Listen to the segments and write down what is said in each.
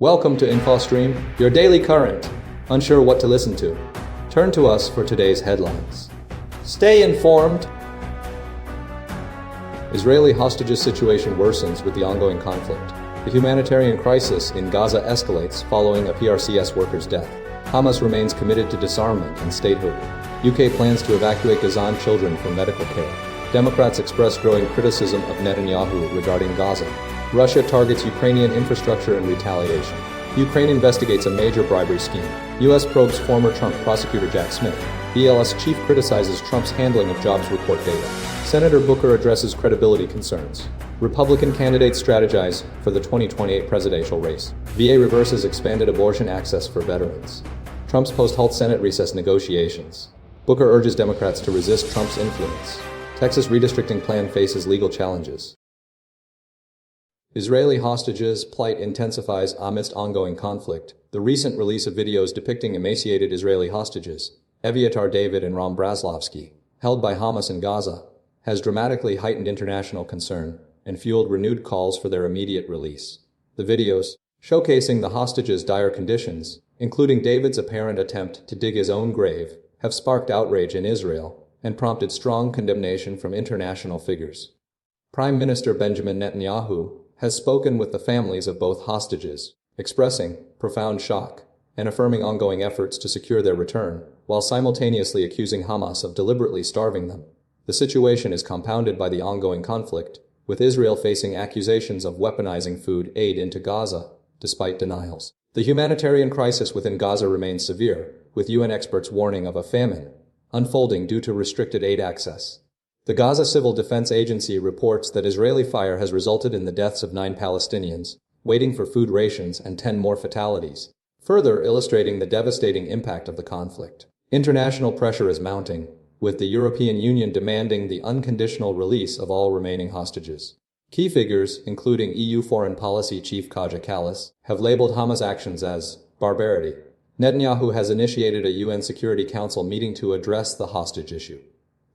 Welcome to InfoStream, your daily current. Unsure what to listen to? Turn to us for today's headlines. Stay informed. Israeli hostages situation worsens with the ongoing conflict. The humanitarian crisis in Gaza escalates following a PRCS worker's death. Hamas remains committed to disarmament and statehood. UK plans to evacuate Gazan children for medical care. Democrats express growing criticism of Netanyahu regarding Gaza. Russia targets Ukrainian infrastructure in retaliation. Ukraine investigates a major bribery scheme. US probes former Trump prosecutor Jack Smith. BLS Chief criticizes Trump's handling of jobs report data. Senator Booker addresses credibility concerns. Republican candidates strategize for the 2028 presidential race. VA reverses expanded abortion access for veterans. Trump's post-Halts Senate recess negotiations. Booker urges Democrats to resist Trump's influence. Texas redistricting plan faces legal challenges. Israeli hostages' plight intensifies amidst ongoing conflict. The recent release of videos depicting emaciated Israeli hostages, Eviatar David and Ram Braslovsky, held by Hamas in Gaza, has dramatically heightened international concern and fueled renewed calls for their immediate release. The videos, showcasing the hostages' dire conditions, including David's apparent attempt to dig his own grave, have sparked outrage in Israel and prompted strong condemnation from international figures. Prime Minister Benjamin Netanyahu has spoken with the families of both hostages, expressing profound shock and affirming ongoing efforts to secure their return, while simultaneously accusing Hamas of deliberately starving them. The situation is compounded by the ongoing conflict, with Israel facing accusations of weaponizing food aid into Gaza, despite denials. The humanitarian crisis within Gaza remains severe, with UN experts warning of a famine unfolding due to restricted aid access. The Gaza Civil Defense Agency reports that Israeli fire has resulted in the deaths of 9 Palestinians, waiting for food rations and 10 more fatalities, further illustrating the devastating impact of the conflict. International pressure is mounting, with the European Union demanding the unconditional release of all remaining hostages. Key figures, including EU Foreign Policy Chief Kaja Kallas, have labeled Hamas' actions as barbarity. Netanyahu has initiated a UN Security Council meeting to address the hostage issue.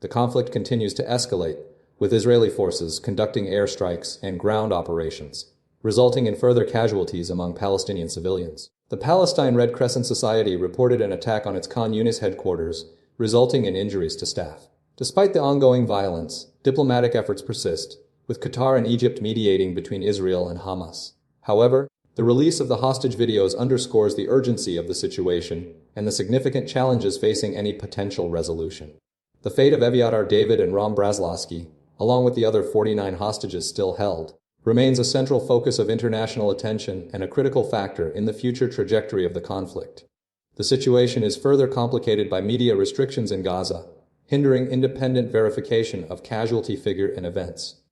The conflict continues to escalate, with Israeli forces conducting airstrikes and ground operations, resulting in further casualties among Palestinian civilians. The Palestine Red Crescent Society reported an attack on its Khan Yunis headquarters, resulting in injuries to staff. Despite the ongoing violence, diplomatic efforts persist, with Qatar and Egypt mediating between Israel and Hamas. However, the release of the hostage videos underscores the urgency of the situation and the significant challenges facing any potential resolution. The fate of Eviatar David and Ram Braslovsky, along with the other 49 hostages still held, remains a central focus of international attention and a critical factor in the future trajectory of the conflict. The situation is further complicated by media restrictions in Gaza, hindering independent verification of casualty figure and events.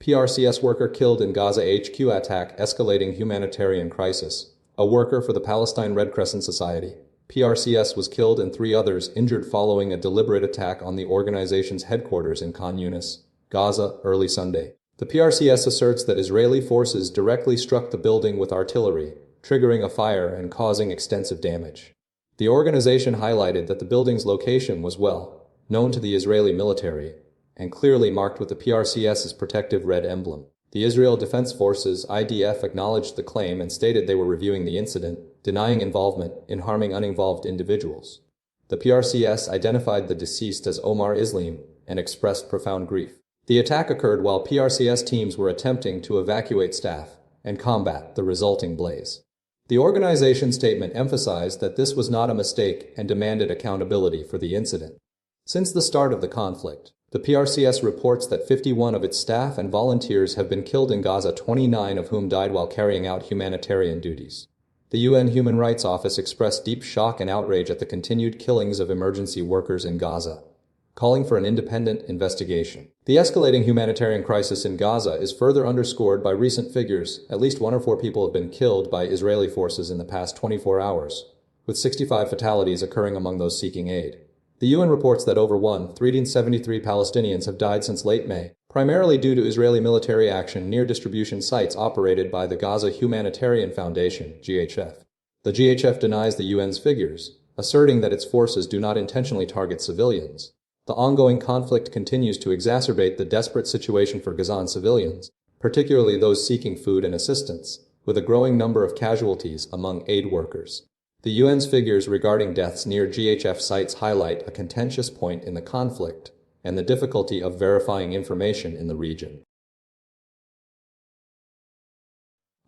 PRCS worker killed in Gaza HQ attack escalating humanitarian crisis. A worker for the Palestine Red Crescent Society, PRCS, was killed and 3 others injured following a deliberate attack on the organization's headquarters in Khan Yunis, Gaza, early Sunday. The PRCS asserts that Israeli forces directly struck the building with artillery, triggering a fire and causing extensive damage. The organization highlighted that the building's location was well known to the Israeli military and clearly marked with the PRCS's protective red emblem. The Israel Defense Forces (IDF) acknowledged the claim and stated they were reviewing the incident, denying involvement in harming uninvolved individuals. The PRCS identified the deceased as Omar Islam and expressed profound grief. The attack occurred while PRCS teams were attempting to evacuate staff and combat the resulting blaze. The organization's statement emphasized that this was not a mistake and demanded accountability for the incident. Since the start of the conflict, the PRCS reports that 51 of its staff and volunteers have been killed in Gaza, 29 of whom died while carrying out humanitarian duties. The UN Human Rights Office expressed deep shock and outrage at the continued killings of emergency workers in Gaza, calling for an independent investigation. The escalating humanitarian crisis in Gaza is further underscored by recent figures. At least 1 or 4 people have been killed by Israeli forces in the past 24 hours, with 65 fatalities occurring among those seeking aid. The UN reports that over 173 Palestinians have died since late May, primarily due to Israeli military action near distribution sites operated by the Gaza Humanitarian Foundation, GHF. The GHF denies the UN's figures, asserting that its forces do not intentionally target civilians. The ongoing conflict continues to exacerbate the desperate situation for Gazan civilians, particularly those seeking food and assistance, with a growing number of casualties among aid workers. The UN's figures regarding deaths near GHF sites highlight a contentious point in the conflict and the difficulty of verifying information in the region.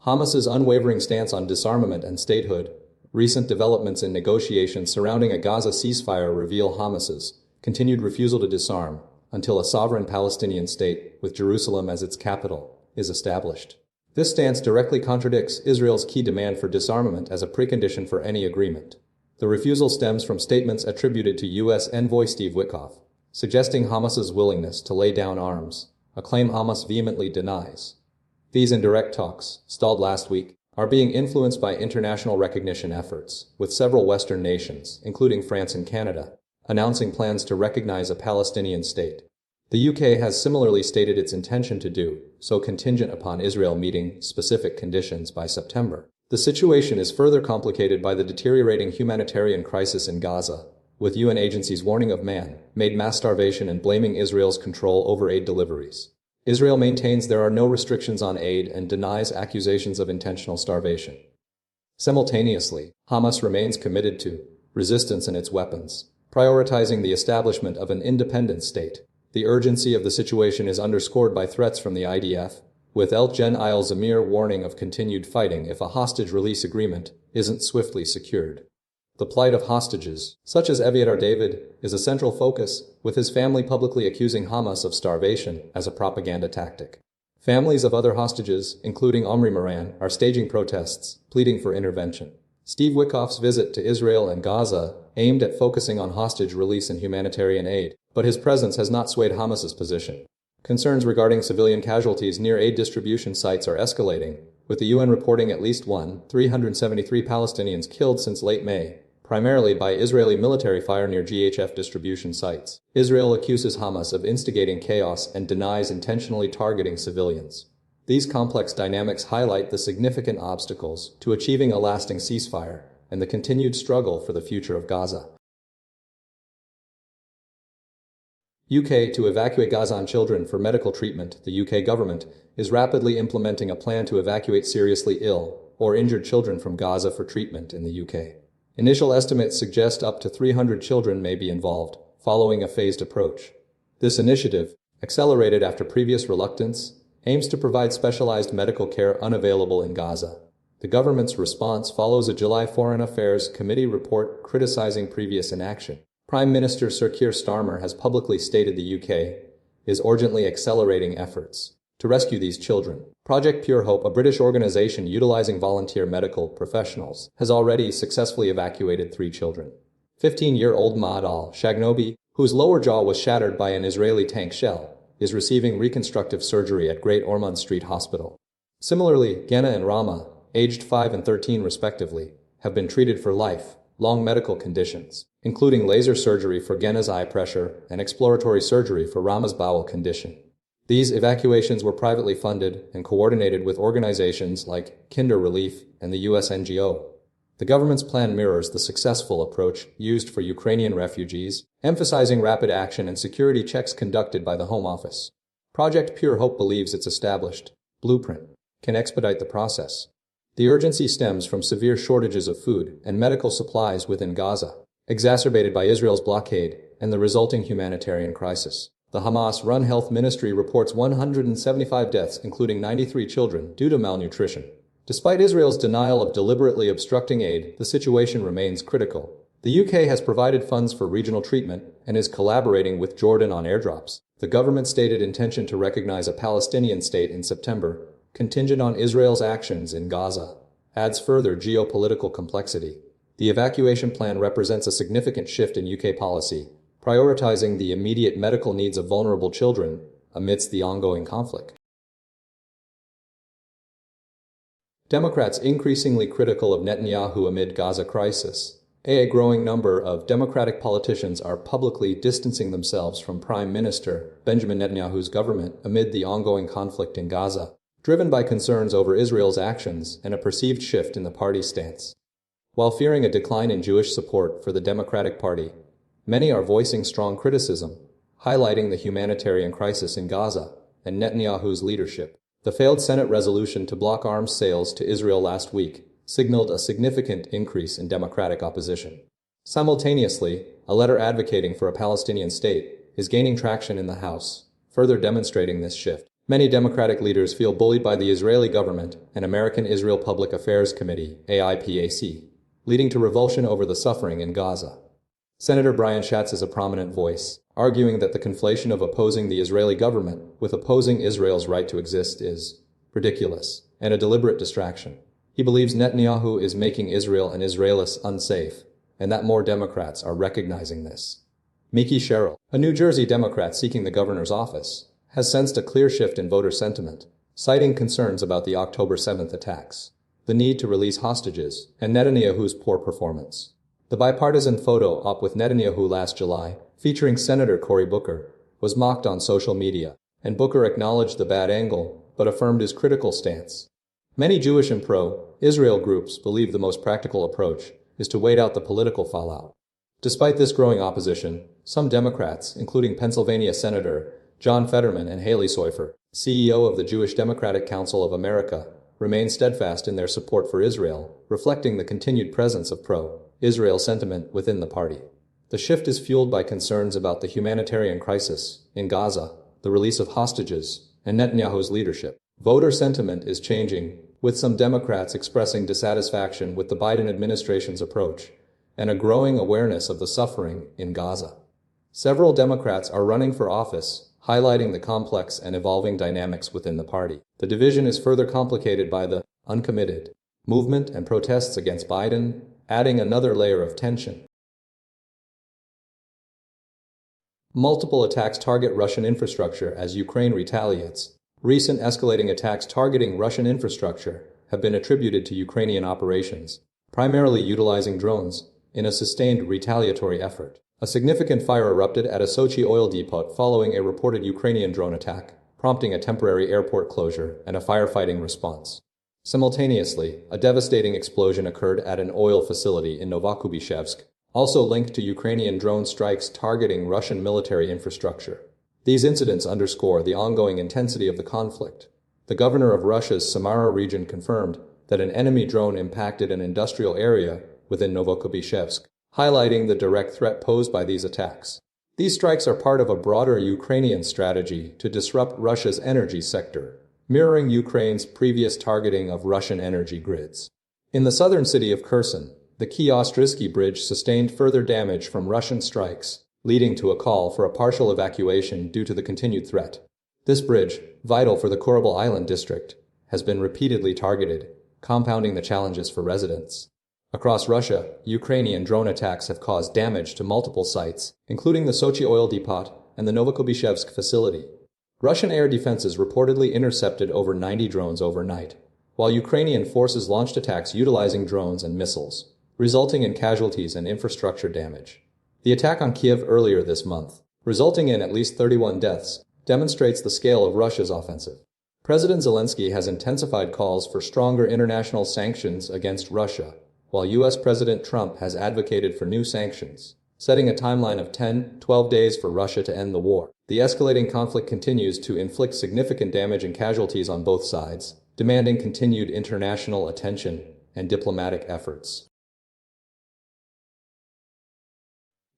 Hamas's unwavering stance on disarmament and statehood. Recent developments in negotiations surrounding a Gaza ceasefire reveal Hamas's continued refusal to disarm until a sovereign Palestinian state, with Jerusalem as its capital, is established. This stance directly contradicts Israel's key demand for disarmament as a precondition for any agreement. The refusal stems from statements attributed to U.S. Envoy Steve Witkoff, suggesting Hamas's willingness to lay down arms, a claim Hamas vehemently denies. These indirect talks, stalled last week, are being influenced by international recognition efforts, with several Western nations, including France and Canada, announcing plans to recognize a Palestinian state. The UK has similarly stated its intention to do so contingent upon Israel meeting specific conditions by September. The situation is further complicated by the deteriorating humanitarian crisis in Gaza, with UN agencies warning of man-made mass starvation and blaming Israel's control over aid deliveries. Israel maintains there are no restrictions on aid and denies accusations of intentional starvation. Simultaneously, Hamas remains committed to resistance and its weapons, prioritizing the establishment of an independent state. The urgency of the situation is underscored by threats from the IDF, with El Gen Al Zamir warning of continued fighting if a hostage release agreement isn't swiftly secured. The plight of hostages, such as Eviatar David, is a central focus, with his family publicly accusing Hamas of starvation as a propaganda tactic. Families of other hostages, including Omri Moran, are staging protests, pleading for intervention. Steve Witkoff's visit to Israel and Gaza aimed at focusing on hostage release and humanitarian aid, but his presence has not swayed Hamas's position. Concerns regarding civilian casualties near aid distribution sites are escalating, with the UN reporting at least 373 Palestinians killed since late May, primarily by Israeli military fire near GHF distribution sites. Israel accuses Hamas of instigating chaos and denies intentionally targeting civilians. These complex dynamics highlight the significant obstacles to achieving a lasting ceasefire and the continued struggle for the future of Gaza. UK to evacuate Gazan children for medical treatment. The UK government is rapidly implementing a plan to evacuate seriously ill or injured children from Gaza for treatment in the UK. Initial estimates suggest up to 300 children may be involved, following a phased approach. This initiative, accelerated after previous reluctance, aims to provide specialized medical care unavailable in Gaza. The government's response follows a July Foreign Affairs Committee report criticizing previous inaction. Prime Minister Sir Keir Starmer has publicly stated the UK is urgently accelerating efforts to rescue these children. Project Pure Hope, a British organization utilizing volunteer medical professionals, has already successfully evacuated 3 children. 15-year-old Maad al-Shagnobi, whose lower jaw was shattered by an Israeli tank shell, is receiving reconstructive surgery at Great Ormond Street Hospital. Similarly, Genna and Rama, aged 5 and 13 respectively, have been treated for life-long medical conditions, including laser surgery for Genna's eye pressure and exploratory surgery for Rama's bowel condition. These evacuations were privately funded and coordinated with organizations like Kinder Relief and the US NGO. The government's plan mirrors the successful approach used for Ukrainian refugees, emphasizing rapid action and security checks conducted by the Home Office. Project Pure Hope believes its established blueprint can expedite the process. The urgency stems from severe shortages of food and medical supplies within Gaza, exacerbated by Israel's blockade and the resulting humanitarian crisis. The Hamas-run health ministry reports 175 deaths, including 93 children, due to malnutrition. Despite Israel's denial of deliberately obstructing aid, the situation remains critical. The UK has provided funds for regional treatment and is collaborating with Jordan on airdrops. The government stated intention to recognize a Palestinian state in September, contingent on Israel's actions in Gaza, adds further geopolitical complexity. The evacuation plan represents a significant shift in UK policy, prioritizing the immediate medical needs of vulnerable children amidst the ongoing conflict. Democrats increasingly critical of Netanyahu amid Gaza crisis. A growing number of Democratic politicians are publicly distancing themselves from Prime Minister Benjamin Netanyahu's government amid the ongoing conflict in Gaza, driven by concerns over Israel's actions and a perceived shift in the party's stance. While fearing a decline in Jewish support for the Democratic Party, many are voicing strong criticism, highlighting the humanitarian crisis in Gaza and Netanyahu's leadership. The failed Senate resolution to block arms sales to Israel last week signaled a significant increase in Democratic opposition. Simultaneously, a letter advocating for a Palestinian state is gaining traction in the House, further demonstrating this shift. Many Democratic leaders feel bullied by the Israeli government and American Israel Public Affairs Committee, AIPAC, leading to revulsion over the suffering in Gaza. Senator Brian Schatz is a prominent voice, arguing that the conflation of opposing the Israeli government with opposing Israel's right to exist is ridiculous and a deliberate distraction. He believes Netanyahu is making Israel and Israelis unsafe, and that more Democrats are recognizing this. Miki Sherrill, a New Jersey Democrat seeking the governor's office, has sensed a clear shift in voter sentiment, citing concerns about the October 7th attacks, the need to release hostages, and Netanyahu's poor performance. The bipartisan photo op with Netanyahu last July, featuring Senator Cory Booker, was mocked on social media, and Booker acknowledged the bad angle, but affirmed his critical stance. Many Jewish and pro-Israel groups believe the most practical approach is to wait out the political fallout. Despite this growing opposition, some Democrats, including Pennsylvania Senator John Fetterman and Haley Soifer, CEO of the Jewish Democratic Council of America, remain steadfast in their support for Israel, reflecting the continued presence of pro-Israel sentiment within the party. The shift is fueled by concerns about the humanitarian crisis in Gaza, the release of hostages, and Netanyahu's leadership. Voter sentiment is changing, with some Democrats expressing dissatisfaction with the Biden administration's approach and a growing awareness of the suffering in Gaza. Several Democrats are running for office, highlighting the complex and evolving dynamics within the party. The division is further complicated by the uncommitted movement and protests against Biden, adding another layer of tension. Multiple attacks target Russian infrastructure as Ukraine retaliates. Recent escalating attacks targeting Russian infrastructure have been attributed to Ukrainian operations, primarily utilizing drones, in a sustained retaliatory effort. A significant fire erupted at a Sochi oil depot following a reported Ukrainian drone attack, prompting a temporary airport closure and a firefighting response. Simultaneously, a devastating explosion occurred at an oil facility in Novokubishevsk, also linked to Ukrainian drone strikes targeting Russian military infrastructure. These incidents underscore the ongoing intensity of the conflict. The governor of Russia's Samara region confirmed that an enemy drone impacted an industrial area within Novokubishevsk, highlighting the direct threat posed by these attacks. These strikes are part of a broader Ukrainian strategy to disrupt Russia's energy sector, mirroring Ukraine's previous targeting of Russian energy grids. In the southern city of Kherson, the Kyiv-Ostrisky Bridge sustained further damage from Russian strikes, leading to a call for a partial evacuation due to the continued threat. This bridge, vital for the Korabel Island district, has been repeatedly targeted, compounding the challenges for residents. Across Russia, Ukrainian drone attacks have caused damage to multiple sites, including the Sochi oil depot and the Novokubishevsk facility. Russian air defenses reportedly intercepted over 90 drones overnight, while Ukrainian forces launched attacks utilizing drones and missiles, resulting in casualties and infrastructure damage. The attack on Kiev earlier this month, resulting in at least 31 deaths, demonstrates the scale of Russia's offensive. President Zelensky has intensified calls for stronger international sanctions against Russia, while U.S. President Trump has advocated for new sanctions, setting a timeline of 10-12 days for Russia to end the war. The escalating conflict continues to inflict significant damage and casualties on both sides, demanding continued international attention and diplomatic efforts.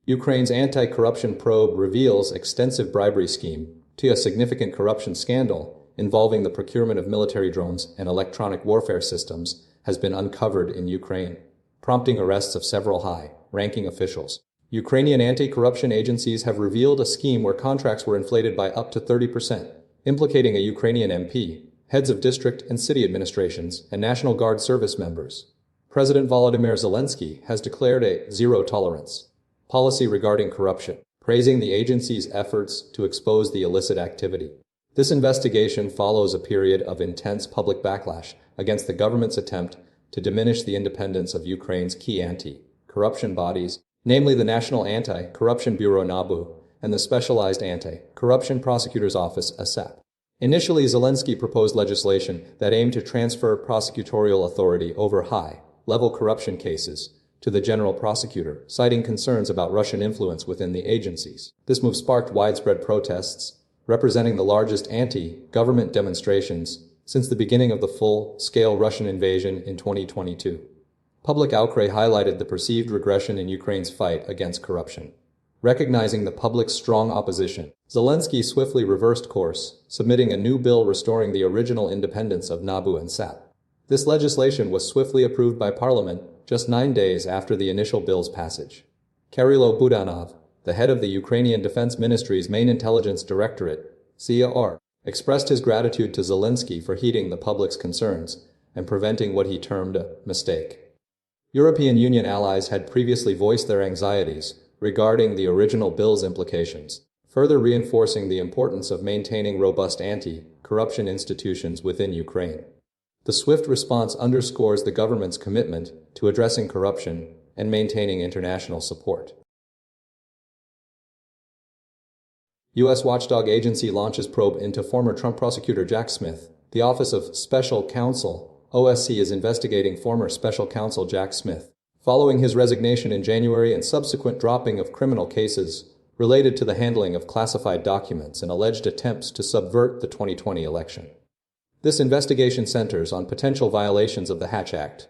Ukraine's anti-corruption probe reveals extensive bribery scheme to a significant corruption scandal involving the procurement of military drones and electronic warfare systems has been uncovered in Ukraine, prompting arrests of several high-ranking officials. Ukrainian anti-corruption agencies have revealed a scheme where contracts were inflated by up to 30%, implicating a Ukrainian MP, heads of district and city administrations, and National Guard service members. President Volodymyr Zelensky has declared a zero-tolerance policy regarding corruption, praising the agency's efforts to expose the illicit activity. This investigation follows a period of intense public backlash against the government's attempt to diminish the independence of Ukraine's key anti-corruption bodies, namely the National Anti-Corruption Bureau NABU and the Specialized Anti-Corruption Prosecutor's Office ASAP. Initially, Zelensky proposed legislation that aimed to transfer prosecutorial authority over high-level corruption cases to the general prosecutor, citing concerns about Russian influence within the agencies. This move sparked widespread protests, representing the largest anti-government demonstrations since the beginning of the full-scale Russian invasion in 2022. Public outcry highlighted the perceived regression in Ukraine's fight against corruption. Recognizing the public's strong opposition, Zelensky swiftly reversed course, submitting a new bill restoring the original independence of Nabu and Sap. This legislation was swiftly approved by Parliament just 9 days after the initial bill's passage. Kirilo Budanov, the head of the Ukrainian Defense Ministry's main intelligence directorate, CAR, expressed his gratitude to Zelensky for heeding the public's concerns and preventing what he termed a mistake. European Union allies had previously voiced their anxieties regarding the original bill's implications, further reinforcing the importance of maintaining robust anti-corruption institutions within Ukraine. The swift response underscores the government's commitment to addressing corruption and maintaining international support. U.S. Watchdog agency launches probe into former Trump prosecutor Jack Smith. The Office of Special Counsel, OSC, is investigating former Special Counsel Jack Smith, following his resignation in January and subsequent dropping of criminal cases related to the handling of classified documents and alleged attempts to subvert the 2020 election. This investigation centers on potential violations of the Hatch Act,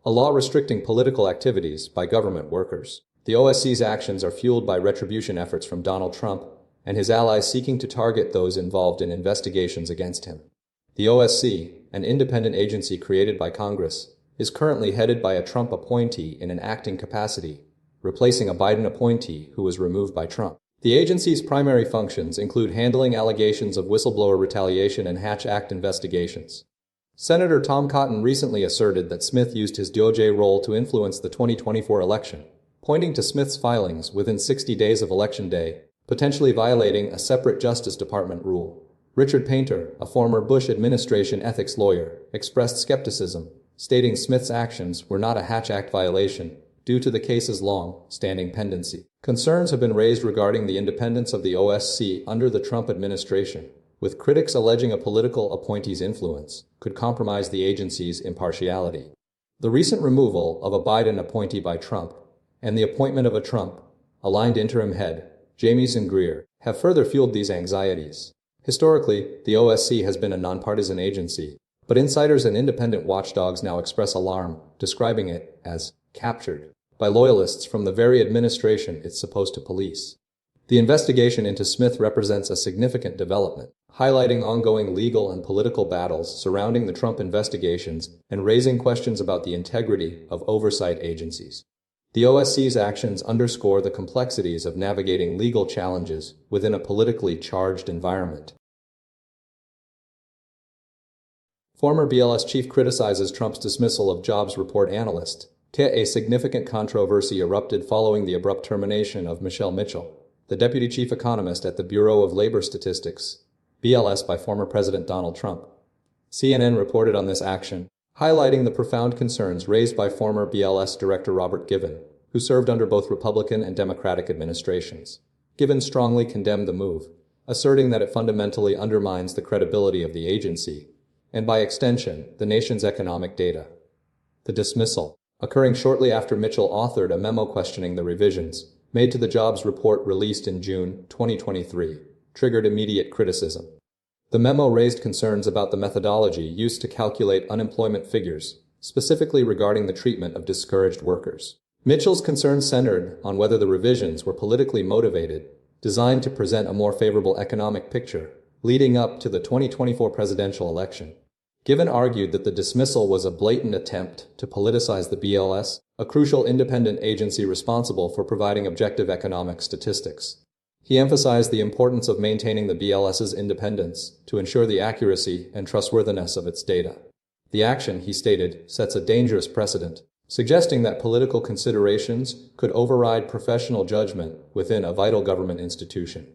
a law restricting political activities by government workers. The OSC's actions are fueled by retribution efforts from Donald Trump and his allies seeking to target those involved in investigations against him. The OSC, an independent agency created by Congress, is currently headed by a Trump appointee in an acting capacity, replacing a Biden appointee who was removed by Trump. The agency's primary functions include handling allegations of whistleblower retaliation and Hatch Act investigations. Senator Tom Cotton recently asserted that Smith used his DOJ role to influence the 2024 election, pointing to Smith's filings within 60 days of Election Day, potentially violating a separate Justice Department rule. Richard Painter, a former Bush administration ethics lawyer, expressed skepticism, stating Smith's actions were not a Hatch Act violation due to the case's long-standing pendency. Concerns have been raised regarding the independence of the OSC under the Trump administration, with critics alleging a political appointee's influence could compromise the agency's impartiality. The recent removal of a Biden appointee by Trump and the appointment of a Trump-aligned interim head, Jamieson Greer, have further fueled these anxieties. Historically, the OSC has been a nonpartisan agency, but insiders and independent watchdogs now express alarm, describing it as captured by loyalists from the very administration it's supposed to police. The investigation into Smith represents a significant development, highlighting ongoing legal and political battles surrounding the Trump investigations and raising questions about the integrity of oversight agencies. The OSC's actions underscore the complexities of navigating legal challenges within a politically charged environment. Former BLS chief criticizes Trump's dismissal of jobs report Analyst. A significant controversy erupted following the abrupt termination of Michelle Mitchell, the deputy chief economist at the Bureau of Labor Statistics, BLS, by former President Donald Trump. CNN reported on this action, highlighting the profound concerns raised by former BLS Director Robert Given, who served under both Republican and Democratic administrations. Given strongly condemned the move, asserting that it fundamentally undermines the credibility of the agency, and by extension, the nation's economic data. The dismissal, occurring shortly after Mitchell authored a memo questioning the revisions made to the jobs report released in June 2023, triggered immediate criticism. The memo raised concerns about the methodology used to calculate unemployment figures, specifically regarding the treatment of discouraged workers. Mitchell's concerns centered on whether the revisions were politically motivated, designed to present a more favorable economic picture, leading up to the 2024 presidential election. Given argued that the dismissal was a blatant attempt to politicize the BLS, a crucial independent agency responsible for providing objective economic statistics. He emphasized the importance of maintaining the BLS's independence to ensure the accuracy and trustworthiness of its data. The action, he stated, sets a dangerous precedent, suggesting that political considerations could override professional judgment within a vital government institution.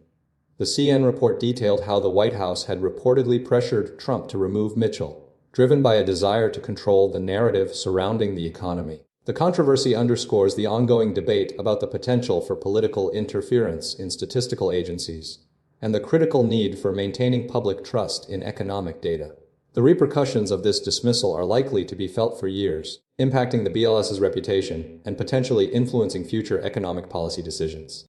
The CNN report detailed how the White House had reportedly pressured Trump to remove Mitchell, driven by a desire to control the narrative surrounding the economy. The controversy underscores the ongoing debate about the potential for political interference in statistical agencies and the critical need for maintaining public trust in economic data. The repercussions of this dismissal are likely to be felt for years, impacting the BLS's reputation and potentially influencing future economic policy decisions.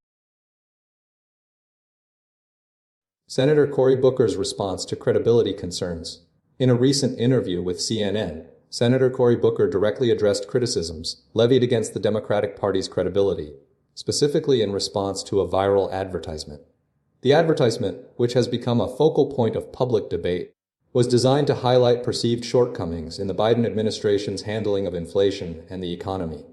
Senator Cory Booker's response to credibility concerns. In a recent interview with CNN, Senator Cory Booker directly addressed criticisms levied against the Democratic Party's credibility, specifically in response to a viral advertisement. The advertisement, which has become a focal point of public debate, was designed to highlight perceived shortcomings in the Biden administration's handling of inflation and the economy.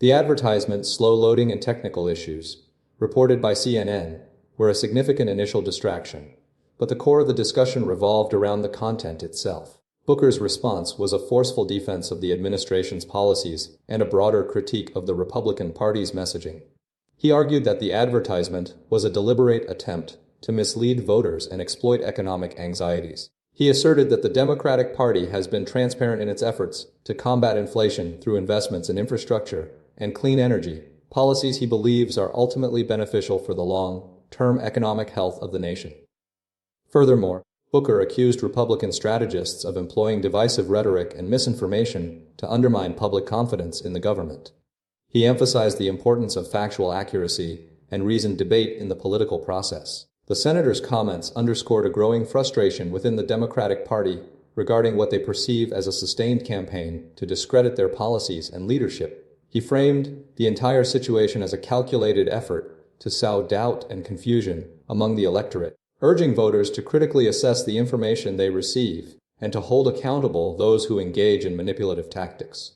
The advertisement's slow loading and technical issues, reported by CNN, were a significant initial distraction, but the core of the discussion revolved around the content itself. Booker's response was a forceful defense of the administration's policies and a broader critique of the Republican Party's messaging. He argued that the advertisement was a deliberate attempt to mislead voters and exploit economic anxieties. He asserted that the Democratic Party has been transparent in its efforts to combat inflation through investments in infrastructure and clean energy, policies he believes are ultimately beneficial for the long-term economic health of the nation. Furthermore, Booker accused Republican strategists of employing divisive rhetoric and misinformation to undermine public confidence in the government. He emphasized the importance of factual accuracy and reasoned debate in the political process. The senator's comments underscored a growing frustration within the Democratic Party regarding what they perceive as a sustained campaign to discredit their policies and leadership. He framed the entire situation as a calculated effort to sow doubt and confusion among the electorate, urging voters to critically assess the information they receive and to hold accountable those who engage in manipulative tactics.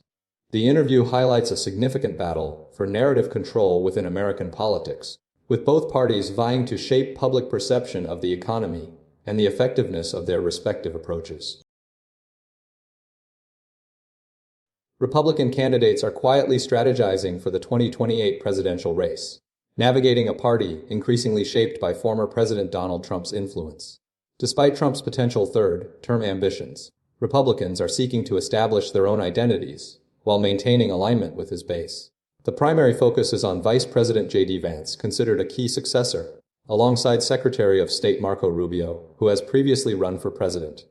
The interview highlights a significant battle for narrative control within American politics, with both parties vying to shape public perception of the economy and the effectiveness of their respective approaches. Republican candidates are quietly strategizing for the 2028 presidential race, navigating a party increasingly shaped by former President Donald Trump's influence. Despite Trump's potential third-term ambitions, Republicans are seeking to establish their own identities while maintaining alignment with his base. The primary focus is on Vice President JD Vance, considered a key successor, alongside Secretary of State Marco Rubio, who has previously run for president.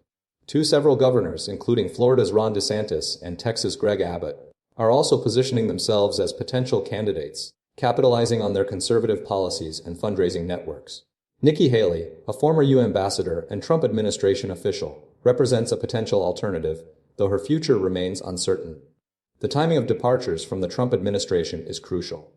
Several governors, including Florida's Ron DeSantis and Texas' Greg Abbott, are also positioning themselves as potential candidates, capitalizing on their conservative policies and fundraising networks. Nikki Haley, a former UN ambassador and Trump administration official, represents a potential alternative, though her future remains uncertain. The timing of departures from the Trump administration is crucial.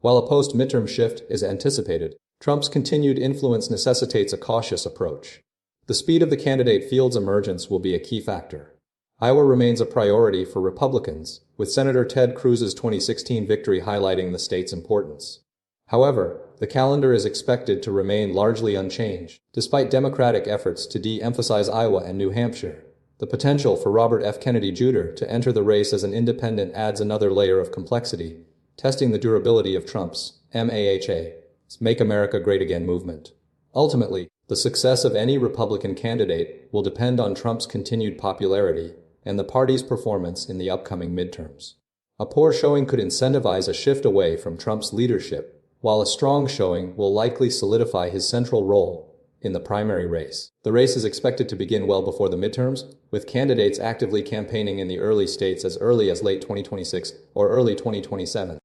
While a post-midterm shift is anticipated, Trump's continued influence necessitates a cautious approach. The speed of the candidate field's emergence will be a key factor. Iowa remains a priority for Republicans, with Senator Ted Cruz's 2016 victory highlighting the state's importance. However, the calendar is expected to remain largely unchanged, despite Democratic efforts to de-emphasize Iowa and New Hampshire. The potential for Robert F. Kennedy Jr. to enter the race as an independent adds another layer of complexity, testing the durability of Trump's MAHA's Make America Great Again movement. Ultimately, the success of any Republican candidate will depend on Trump's continued popularity and the party's performance in the upcoming midterms. A poor showing could incentivize a shift away from Trump's leadership, while a strong showing will likely solidify his central role in the primary race. The race is expected to begin well before the midterms, with candidates actively campaigning in the early states as early as late 2026 or early 2027.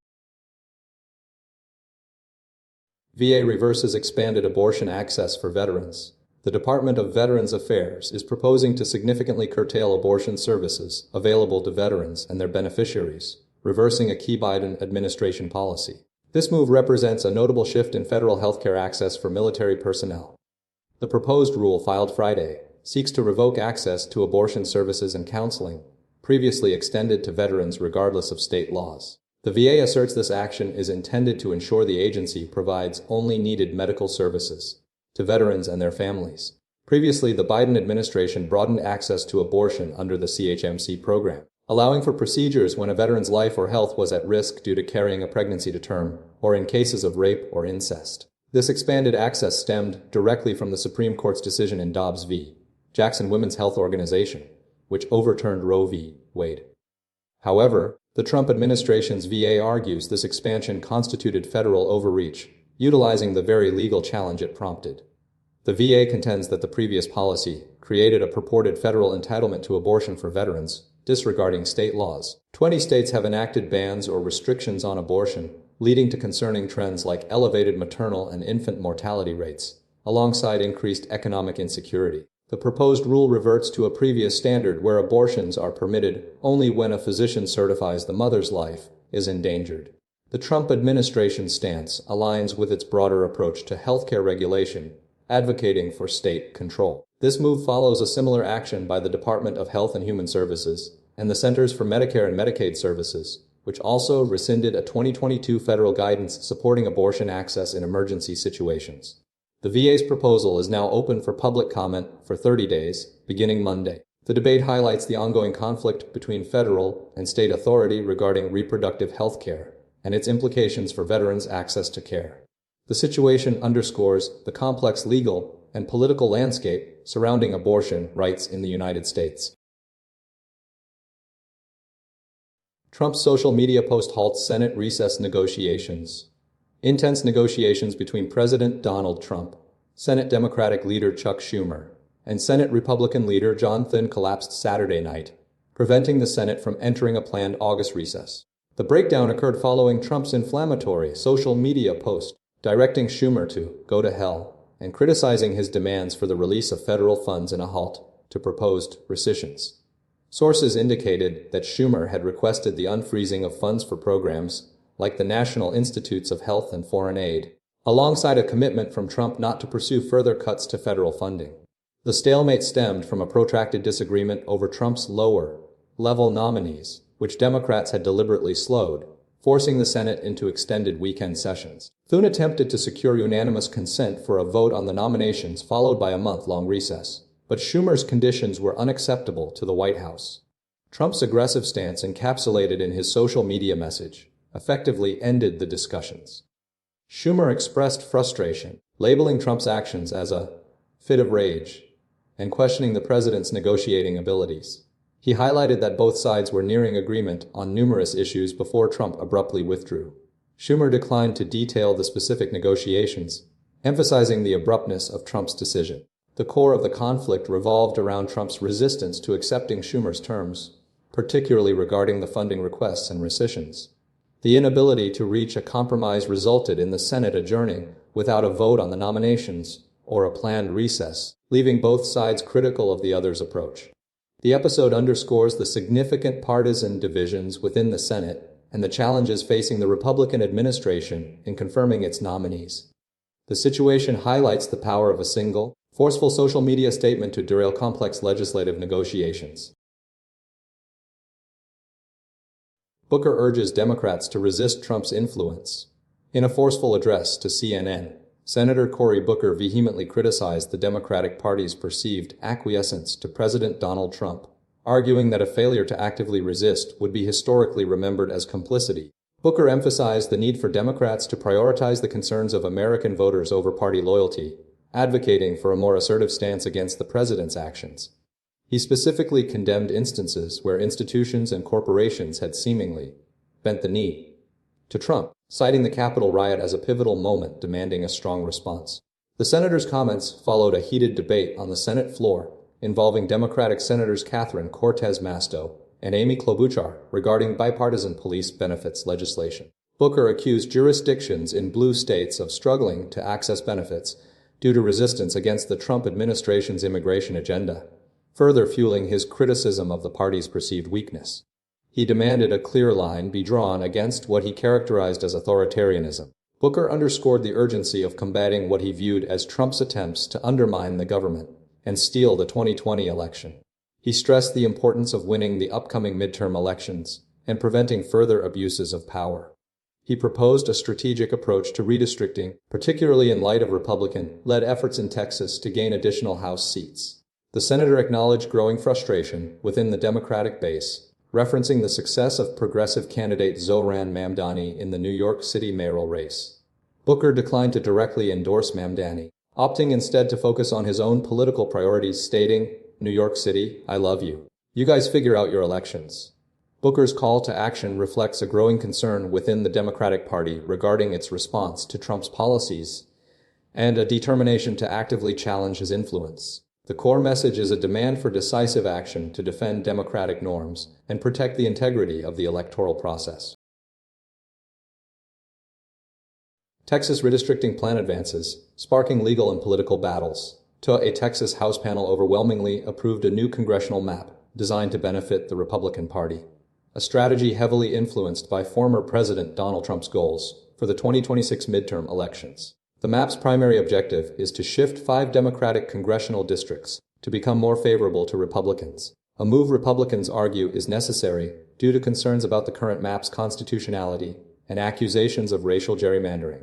VA reverses expanded abortion access for veterans. The Department of Veterans Affairs is proposing to significantly curtail abortion services available to veterans and their beneficiaries, reversing a key Biden administration policy. This move represents a notable shift in federal healthcare access for military personnel. The proposed rule, filed Friday, seeks to revoke access to abortion services and counseling, previously extended to veterans regardless of state laws. The VA asserts this action is intended to ensure the agency provides only needed medical services to veterans and their families. Previously, the Biden administration broadened access to abortion under the CHMC program, allowing for procedures when a veteran's life or health was at risk due to carrying a pregnancy to term, or in cases of rape or incest. This expanded access stemmed directly from the Supreme Court's decision in Dobbs v. Jackson Women's Health Organization, which overturned Roe v. Wade. However, the Trump administration's VA argues this expansion constituted federal overreach, utilizing the very legal challenge it prompted. The VA contends that the previous policy created a purported federal entitlement to abortion for veterans, disregarding state laws. 20 states have enacted bans or restrictions on abortion, leading to concerning trends like elevated maternal and infant mortality rates, alongside increased economic insecurity. The proposed rule reverts to a previous standard where abortions are permitted only when a physician certifies the mother's life is endangered. The Trump administration's stance aligns with its broader approach to healthcare regulation, advocating for state control. This move follows a similar action by the Department of Health and Human Services and the Centers for Medicare and Medicaid Services, which also rescinded a 2022 federal guidance supporting abortion access in emergency situations. The VA's proposal is now open for public comment for 30 days, beginning Monday. The debate highlights the ongoing conflict between federal and state authority regarding reproductive health care and its implications for veterans' access to care. The situation underscores the complex legal and political landscape surrounding abortion rights in the United States. Trump's social media post halts Senate recess negotiations. Intense negotiations between President Donald Trump, Senate Democratic leader Chuck Schumer, and Senate Republican leader John Thune collapsed Saturday night, preventing the Senate from entering a planned August recess. The breakdown occurred following Trump's inflammatory social media post, directing Schumer to go to hell and criticizing his demands for the release of federal funds in a halt to proposed rescissions. Sources indicated that Schumer had requested the unfreezing of funds for programs like the National Institutes of Health and Foreign Aid, alongside a commitment from Trump not to pursue further cuts to federal funding. The stalemate stemmed from a protracted disagreement over Trump's lower-level nominees, which Democrats had deliberately slowed, forcing the Senate into extended weekend sessions. Thune attempted to secure unanimous consent for a vote on the nominations followed by a month-long recess, but Schumer's conditions were unacceptable to the White House. Trump's aggressive stance, encapsulated in his social media message, effectively ended the discussions. Schumer expressed frustration, labeling Trump's actions as a fit of rage and questioning the president's negotiating abilities. He highlighted that both sides were nearing agreement on numerous issues before Trump abruptly withdrew. Schumer declined to detail the specific negotiations, emphasizing the abruptness of Trump's decision. The core of the conflict revolved around Trump's resistance to accepting Schumer's terms, particularly regarding the funding requests and rescissions. The inability to reach a compromise resulted in the Senate adjourning without a vote on the nominations or a planned recess, leaving both sides critical of the other's approach. The episode underscores the significant partisan divisions within the Senate and the challenges facing the Republican administration in confirming its nominees. The situation highlights the power of a single, forceful social media statement to derail complex legislative negotiations. Booker urges Democrats to resist Trump's influence. In a forceful address to CNN, Senator Cory Booker vehemently criticized the Democratic Party's perceived acquiescence to President Donald Trump, arguing that a failure to actively resist would be historically remembered as complicity. Booker emphasized the need for Democrats to prioritize the concerns of American voters over party loyalty, advocating for a more assertive stance against the president's actions. He specifically condemned instances where institutions and corporations had seemingly bent the knee to Trump, citing the Capitol riot as a pivotal moment demanding a strong response. The senator's comments followed a heated debate on the Senate floor involving Democratic Senators Catherine Cortez Masto and Amy Klobuchar regarding bipartisan police benefits legislation. Booker accused jurisdictions in blue states of struggling to access benefits due to resistance against the Trump administration's immigration agenda, further fueling his criticism of the party's perceived weakness. He demanded a clear line be drawn against what he characterized as authoritarianism. Booker underscored the urgency of combating what he viewed as Trump's attempts to undermine the government and steal the 2020 election. He stressed the importance of winning the upcoming midterm elections and preventing further abuses of power. He proposed a strategic approach to redistricting, particularly in light of Republican-led efforts in Texas to gain additional House seats. The senator acknowledged growing frustration within the Democratic base, referencing the success of progressive candidate Zohran Mamdani in the New York City mayoral race. Booker declined to directly endorse Mamdani, opting instead to focus on his own political priorities, stating, "New York City, I love you. You guys figure out your elections." Booker's call to action reflects a growing concern within the Democratic Party regarding its response to Trump's policies and a determination to actively challenge his influence. The core message is a demand for decisive action to defend democratic norms and protect the integrity of the electoral process. Texas redistricting plan advances, sparking legal and political battles. A Texas House panel overwhelmingly approved a new congressional map designed to benefit the Republican Party, a strategy heavily influenced by former President Donald Trump's goals for the 2026 midterm elections. The map's primary objective is to shift 5 Democratic congressional districts to become more favorable to Republicans, a move Republicans argue is necessary due to concerns about the current map's constitutionality and accusations of racial gerrymandering.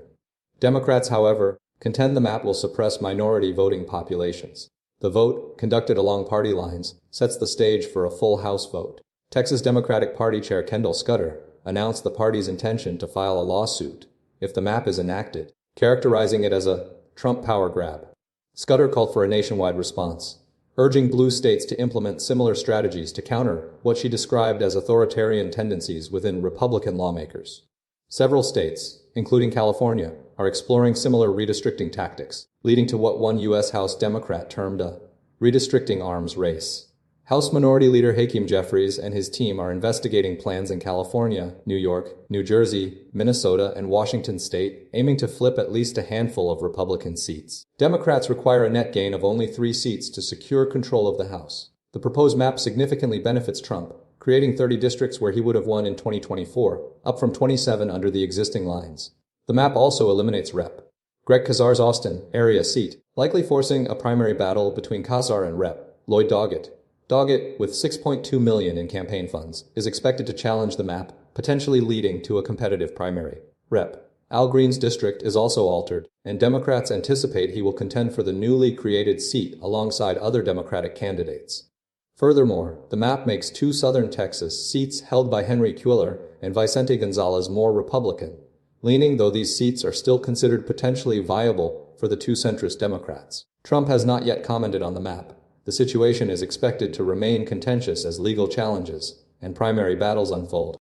Democrats, however, contend the map will suppress minority voting populations. The vote, conducted along party lines, sets the stage for a full House vote. Texas Democratic Party Chair Kendall Scudder announced the party's intention to file a lawsuit if the map is enacted, characterizing it as a Trump power grab. Scudder called for a nationwide response, urging blue states to implement similar strategies to counter what she described as authoritarian tendencies within Republican lawmakers. Several states, including California, are exploring similar redistricting tactics, leading to what one U.S. House Democrat termed a redistricting arms race. House Minority Leader Hakeem Jeffries and his team are investigating plans in California, New York, New Jersey, Minnesota, and Washington state, aiming to flip at least a handful of Republican seats. Democrats require a net gain of only 3 seats to secure control of the House. The proposed map significantly benefits Trump, creating 30 districts where he would have won in 2024, up from 27 under the existing lines. The map also eliminates Rep. Greg Casar's Austin area seat, likely forcing a primary battle between Casar and Rep. Lloyd Doggett. Doggett, with $6.2 million in campaign funds, is expected to challenge the map, potentially leading to a competitive primary. Rep. Al Green's district is also altered, and Democrats anticipate he will contend for the newly created seat alongside other Democratic candidates. Furthermore, the map makes 2 southern Texas seats held by Henry Cuellar and Vicente Gonzalez more Republican, leaning, though these seats are still considered potentially viable for the 2 centrist Democrats. Trump has not yet commented on the map. The situation is expected to remain contentious as legal challenges and primary battles unfold.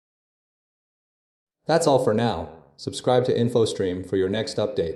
That's all for now. Subscribe to InfoStream for your next update.